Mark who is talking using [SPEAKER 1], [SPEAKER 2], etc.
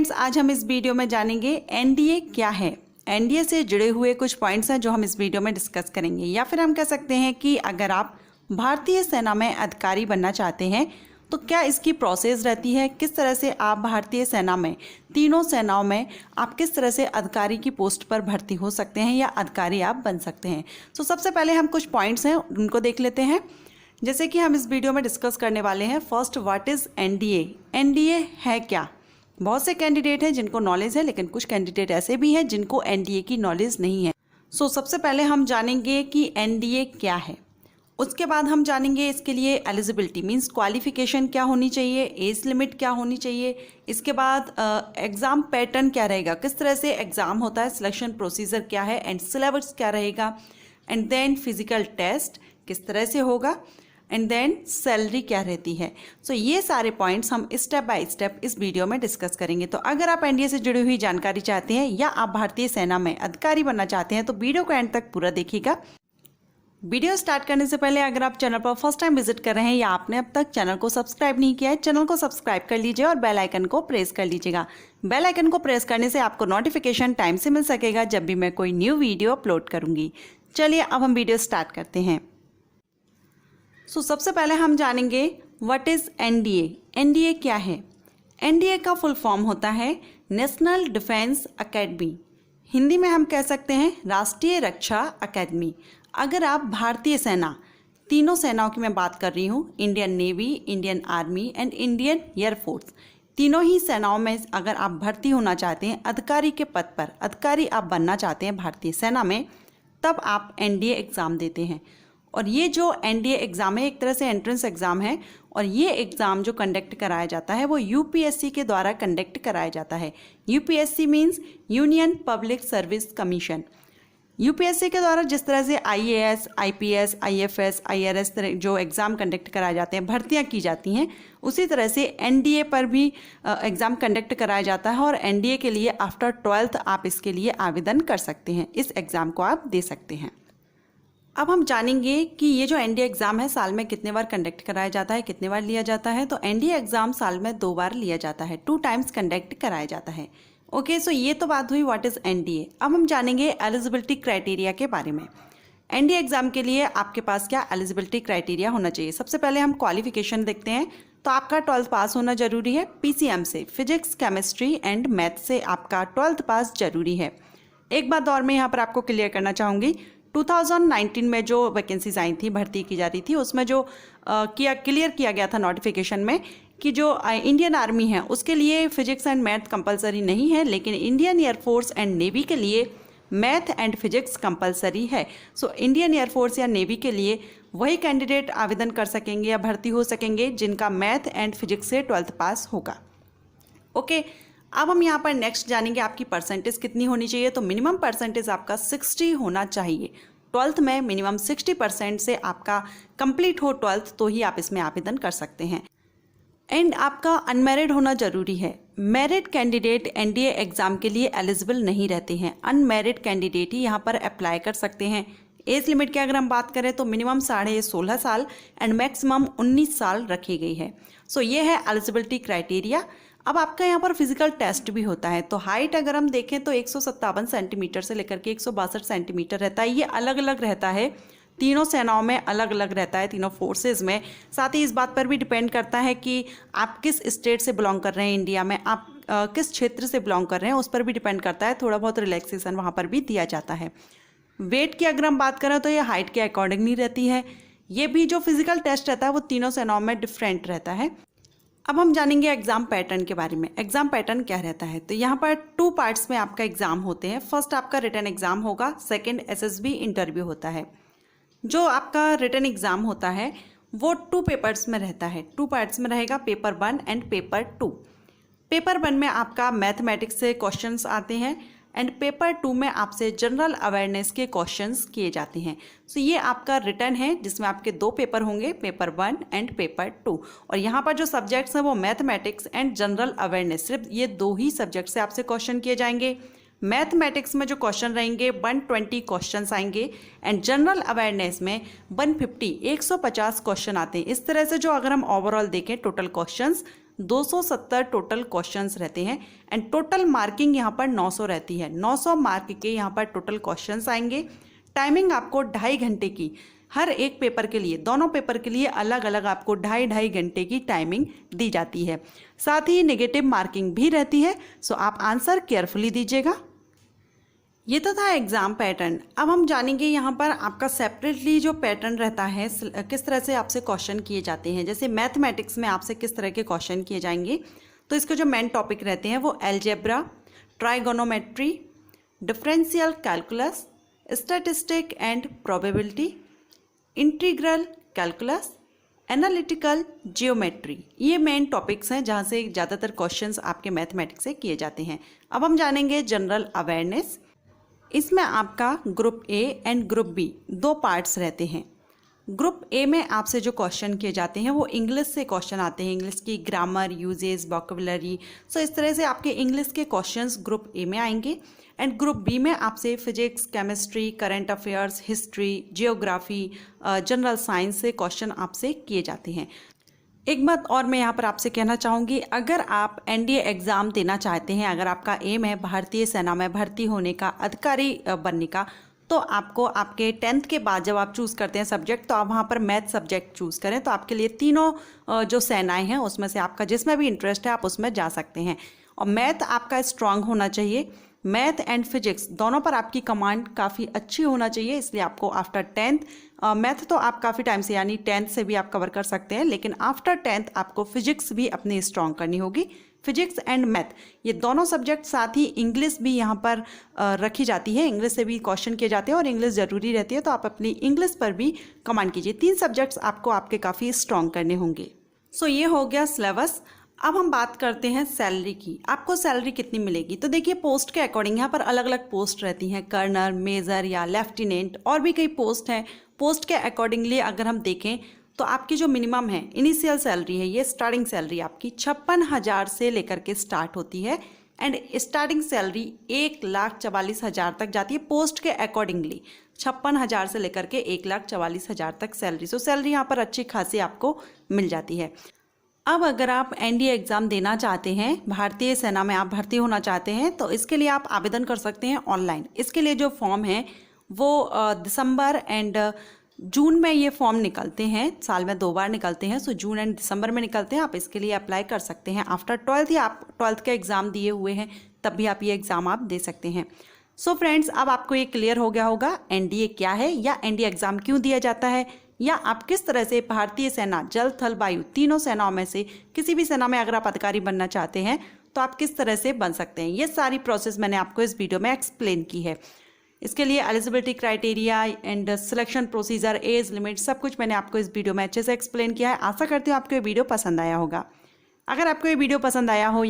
[SPEAKER 1] आज हम इस वीडियो में जानेंगे एनडीए क्या है। एनडीए से जुड़े हुए कुछ पॉइंट्स हैं जो हम इस वीडियो में डिस्कस करेंगे, या फिर हम कह सकते हैं कि अगर आप भारतीय सेना में अधिकारी बनना चाहते हैं तो क्या इसकी प्रोसेस रहती है, किस तरह से आप भारतीय सेना में तीनों सेनाओं में आप किस तरह से अधिकारी की पोस्ट पर भर्ती हो सकते हैं या अधिकारी आप बन सकते हैं। तो सबसे पहले हम कुछ पॉइंट्स हैं उनको देख लेते हैं। जैसे कि हम इस वीडियो में डिस्कस करने वाले हैं, first, what is NDA. NDA है क्या। बहुत से कैंडिडेट हैं जिनको नॉलेज है, लेकिन कुछ कैंडिडेट ऐसे भी हैं जिनको एनडीए की नॉलेज नहीं है। सो सबसे पहले हम जानेंगे कि एनडीए क्या है। उसके बाद हम जानेंगे इसके लिए एलिजिबिलिटी मींस क्वालिफिकेशन क्या होनी चाहिए, एज लिमिट क्या होनी चाहिए। इसके बाद एग्ज़ाम पैटर्न क्या रहेगा, किस तरह से एग्ज़ाम होता है, सिलेक्शन प्रोसीजर क्या है एंड सिलेबस क्या रहेगा। एंड देन फिजिकल टेस्ट किस तरह से होगा, एंड देन सैलरी क्या रहती है। सो ये सारे पॉइंट्स हम स्टेप बाय स्टेप इस वीडियो में डिस्कस करेंगे। तो अगर आप एनडीए से जुड़ी हुई जानकारी चाहते हैं या आप भारतीय सेना में अधिकारी बनना चाहते हैं तो वीडियो को एंड तक पूरा देखिएगा। वीडियो स्टार्ट करने से पहले अगर आप चैनल पर फर्स्ट टाइम विजिट कर रहे हैं या आपने अब तक चैनल को सब्सक्राइब नहीं किया है, चैनल को सब्सक्राइब कर लीजिए और बेल आइकन को प्रेस कर लीजिएगा। बेल आइकन को प्रेस करने से आपको नोटिफिकेशन टाइम से मिल सकेगा जब भी मैं कोई न्यू वीडियो अपलोड करूँगी। चलिए अब हम वीडियो स्टार्ट करते हैं। सबसे पहले हम जानेंगे व्हाट इज़ एनडीए। एनडीए क्या है। एनडीए का फुल फॉर्म होता है नेशनल डिफेंस एकेडमी। हिंदी में हम कह सकते हैं राष्ट्रीय रक्षा अकेडमी। अगर आप भारतीय सेना, तीनों सेनाओं की मैं बात कर रही हूँ, Indian navy, Indian army and Indian air force, तीनों ही सेनाओं में अगर आप भर्ती होना चाहते हैं अधिकारी के पद पर, अधिकारी आप बनना चाहते हैं भारतीय सेना में, तब आप एनडीए एग्ज़ाम देते हैं। और ये जो एनडीए एग्ज़ाम है एक तरह से एंट्रेंस एग्ज़ाम है, और ये एग्ज़ाम जो कंडक्ट कराया जाता है वो यूपीएससी के द्वारा कंडक्ट कराया जाता है। UPSC means union public service commission. UPSC के द्वारा जिस तरह से आईएएस, आईपीएस, आईएफएस, आईआरएस जो एग्ज़ाम कंडक्ट कराए जाते हैं, भर्तियां की जाती हैं, उसी तरह से एनडीए पर भी एग्ज़ाम कंडक्ट कराया जाता है। और एनडीए के लिए आफ्टर 12th आप इसके लिए आवेदन कर सकते हैं, इस एग्ज़ाम को आप दे सकते हैं। अब हम जानेंगे कि ये जो एनडीए एग्ज़ाम है साल में कितने बार कंडक्ट कराया जाता है, कितने बार लिया जाता है। तो एनडीए एग्ज़ाम साल में 2 बार लिया जाता है, 2 टाइम्स कंडक्ट कराया जाता है। ओके, सो ये तो बात हुई व्हाट इज़ एनडीए। अब हम जानेंगे एलिजिबिलिटी क्राइटेरिया के बारे में। एनडीए एग्ज़ाम के लिए आपके पास क्या एलिजिबिलिटी क्राइटेरिया होना चाहिए। सबसे पहले हम क्वालिफिकेशन देखते हैं। तो आपका 12th पास होना जरूरी है। पीसीएम से, फिजिक्स, केमिस्ट्री एंड मैथ से आपका 12th पास जरूरी है। एक बात और मैं यहाँ पर आपको क्लियर करना चाहूँगी, 2019 में जो वैकेंसीज आई थी, भर्ती की जा रही थी, उसमें जो क्लियर किया गया था नोटिफिकेशन में कि जो इंडियन आर्मी है उसके लिए फिजिक्स एंड मैथ कंपलसरी नहीं है, लेकिन इंडियन एयरफोर्स एंड नेवी के लिए मैथ एंड फिजिक्स कंपलसरी है। सो इंडियन एयरफोर्स या नेवी के लिए वही कैंडिडेट आवेदन कर सकेंगे या भर्ती हो सकेंगे जिनका मैथ एंड फिजिक्स से 12th पास होगा। ओके, अब हम यहाँ पर नेक्स्ट जानेंगे आपकी परसेंटेज कितनी होनी चाहिए। तो मिनिमम परसेंटेज आपका 60 होना चाहिए। 12th में मिनिमम 60% से आपका कंप्लीट हो 12th, तो ही आप इसमें आवेदन कर सकते हैं। एंड आपका अनमैरिड होना जरूरी है। मैरिड कैंडिडेट एनडीए एग्ज़ाम के लिए एलिजिबल नहीं रहते हैं, अनमैरिड कैंडिडेट ही यहाँ पर अप्लाई कर सकते हैं। एज लिमिट की अगर हम बात करें तो मिनिमम 16.5 साल एंड मैक्सिमम 19 साल रखी गई है। सो ये है एलिजिबिलिटी क्राइटेरिया। अब आपका यहाँ पर फिजिकल टेस्ट भी होता है। तो हाइट अगर हम देखें तो 157 सेंटीमीटर से लेकर के 162 सेंटीमीटर रहता है। ये अलग अलग रहता है, तीनों सेनाओं में अलग अलग रहता है, तीनों फोर्सेस में। साथ ही इस बात पर भी डिपेंड करता है कि आप किस स्टेट से बिलोंग कर रहे हैं, इंडिया में आप किस क्षेत्र से बिलोंग कर रहे हैं, उस पर भी डिपेंड करता है। थोड़ा बहुत रिलैक्सेशन वहाँ पर भी दिया जाता है। वेट की अगर हम बात करें तो ये हाइट के अकॉर्डिंग नहीं रहती है। ये भी जो फिजिकल टेस्ट रहता है वो तीनों सेनाओं में डिफरेंट रहता है। अब हम जानेंगे एग्ज़ाम पैटर्न के बारे में। एग्ज़ाम पैटर्न क्या रहता है। तो यहाँ पर 2 पार्ट्स में आपका एग्ज़ाम होते हैं। फर्स्ट आपका रिटन एग्ज़ाम होगा, सेकंड एसएसबी इंटरव्यू होता है। जो आपका रिटन एग्ज़ाम होता है वो 2 पेपर्स में रहता है, 2 पार्ट्स में रहेगा, पेपर 1 एंड पेपर 2। पेपर 1 में आपका मैथमेटिक्स से क्वेश्चंस आते हैं एंड पेपर 2 में आपसे जनरल अवेयरनेस के क्वेश्चंस किए जाते हैं। सो ये आपका रिटन है जिसमें आपके 2 पेपर होंगे, पेपर 1 एंड पेपर 2। और यहाँ पर जो सब्जेक्ट्स हैं वो मैथमेटिक्स एंड जनरल अवेयरनेस, सिर्फ ये 2 ही सब्जेक्ट से आपसे क्वेश्चन किए जाएंगे। मैथमेटिक्स में जो क्वेश्चन रहेंगे 120 क्वेश्चंस आएंगे एंड जनरल अवेयरनेस में 150 क्वेश्चन आते हैं। इस तरह से जो अगर हम ओवरऑल देखें टोटल क्वेश्चंस 270 टोटल क्वेश्चंस रहते हैं एंड टोटल मार्किंग यहाँ पर 900 रहती है। 900 मार्क के यहाँ पर टोटल क्वेश्चंस आएंगे। टाइमिंग आपको 2.5 घंटे की, हर एक पेपर के लिए, दोनों पेपर के लिए अलग अलग आपको 2.5 घंटे की टाइमिंग दी जाती है। साथ ही नेगेटिव मार्किंग भी रहती है, सो आप आंसर केयरफुली दीजिएगा। ये तो था एग्ज़ाम पैटर्न। अब हम जानेंगे यहाँ पर आपका सेपरेटली जो पैटर्न रहता है, किस तरह से आपसे क्वेश्चन किए जाते हैं। जैसे मैथमेटिक्स में आपसे किस तरह के क्वेश्चन किए जाएंगे, तो इसके जो मेन टॉपिक रहते हैं वो algebra, trigonometry, differential calculus, statistic and probability, integral calculus, analytical geometry, ये मेन टॉपिक्स हैं जहाँ से ज़्यादातर क्वेश्चंस आपके मैथमेटिक्स से किए जाते हैं। अब हम जानेंगे जनरल अवेयरनेस। इसमें आपका group A and group B 2 parts रहते हैं। ग्रुप ए में आपसे जो क्वेश्चन किए जाते हैं वो इंग्लिश से क्वेश्चन आते हैं, इंग्लिश की ग्रामर, यूजेस, वोकैबुलरी। सो इस तरह से आपके इंग्लिश के क्वेश्चंस ग्रुप ए में आएंगे। एंड ग्रुप बी में आपसे physics, chemistry, current affairs, history, geography, general science से क्वेश्चन आपसे किए जाते हैं। एक बात और मैं यहाँ पर आपसे कहना चाहूँगी, अगर आप एनडीए एग्ज़ाम देना चाहते हैं, अगर आपका एम है भारतीय सेना में भर्ती होने का, अधिकारी बनने का, तो आपको आपके 10th के बाद जब आप चूज़ करते हैं सब्जेक्ट, तो आप वहाँ पर मैथ सब्जेक्ट चूज़ करें। तो आपके लिए तीनों जो सेनाएं हैं उसमें से आपका जिसमें भी इंटरेस्ट है आप उसमें जा सकते हैं। और मैथ आपका स्ट्रांग होना चाहिए। मैथ एंड फिजिक्स दोनों पर आपकी कमांड काफ़ी अच्छी होना चाहिए, इसलिए आपको आफ्टर 10th, मैथ तो आप काफ़ी टाइम से यानी 10th से भी आप कवर कर सकते हैं, लेकिन आफ्टर 10th आपको फिजिक्स भी अपनी स्ट्रांग करनी होगी। फिजिक्स एंड मैथ ये दोनों सब्जेक्ट, साथ ही इंग्लिश भी यहाँ पर रखी जाती है, इंग्लिश से भी क्वेश्चन किए जाते हैं और इंग्लिश ज़रूरी रहती है, तो आप अपनी इंग्लिश पर भी कमांड कीजिए। 3 सब्जेक्ट्स आपको आपके काफ़ी स्ट्रांग करने होंगे। सो ये हो गया सिलेबस। अब हम बात करते हैं सैलरी की। आपको सैलरी कितनी मिलेगी, तो देखिए पोस्ट के अकॉर्डिंग यहाँ पर अलग अलग पोस्ट रहती हैं, कर्नल, मेजर या लेफ्टिनेंट, और भी कई पोस्ट हैं। पोस्ट के अकॉर्डिंगली अगर हम देखें तो आपकी जो मिनिमम है, इनिशियल सैलरी है, ये स्टार्टिंग सैलरी आपकी 56,000 से लेकर के स्टार्ट होती है एंड स्टार्टिंग सैलरी 1,44,000 तक जाती है। पोस्ट के अकॉर्डिंगली 56,000 से लेकर के 1,44,000 तक सैलरी। सो सैलरी यहाँ पर अच्छी खासी आपको मिल जाती है। अब अगर आप एनडीए एग्ज़ाम देना चाहते हैं, भारतीय सेना में आप भर्ती होना चाहते हैं, तो इसके लिए आप आवेदन कर सकते हैं ऑनलाइन। इसके लिए जो फॉर्म है वो दिसंबर एंड जून में ये फॉर्म निकलते हैं, साल में 2 बार निकलते हैं। सो जून एंड दिसंबर में निकलते हैं। आप इसके लिए अप्लाई कर सकते हैं आफ्टर 12th, या आप 12th का एग्ज़ाम दिए हुए हैं तब भी आप ये एग्ज़ाम आप दे सकते हैं। सो फ्रेंड्स, अब आपको ये क्लियर हो गया होगा एनडीए क्या है, या एनडीए एग्ज़ाम क्यों दिया जाता है, या आप किस तरह से भारतीय सेना, जल, थल, वायु, तीनों सेनाओं में से किसी भी सेना में अगर आप अधिकारी बनना चाहते हैं तो आप किस तरह से बन सकते हैं। ये सारी प्रोसेस मैंने आपको इस वीडियो में एक्सप्लेन की है। इसके लिए eligibility criteria and selection procedure, age limit, सब कुछ मैंने आपको इस वीडियो में अच्छे से एक्सप्लेन किया है। आशा करती हूँ आपको ये वीडियो पसंद आया होगा। अगर आपको ये वीडियो पसंद आया हो या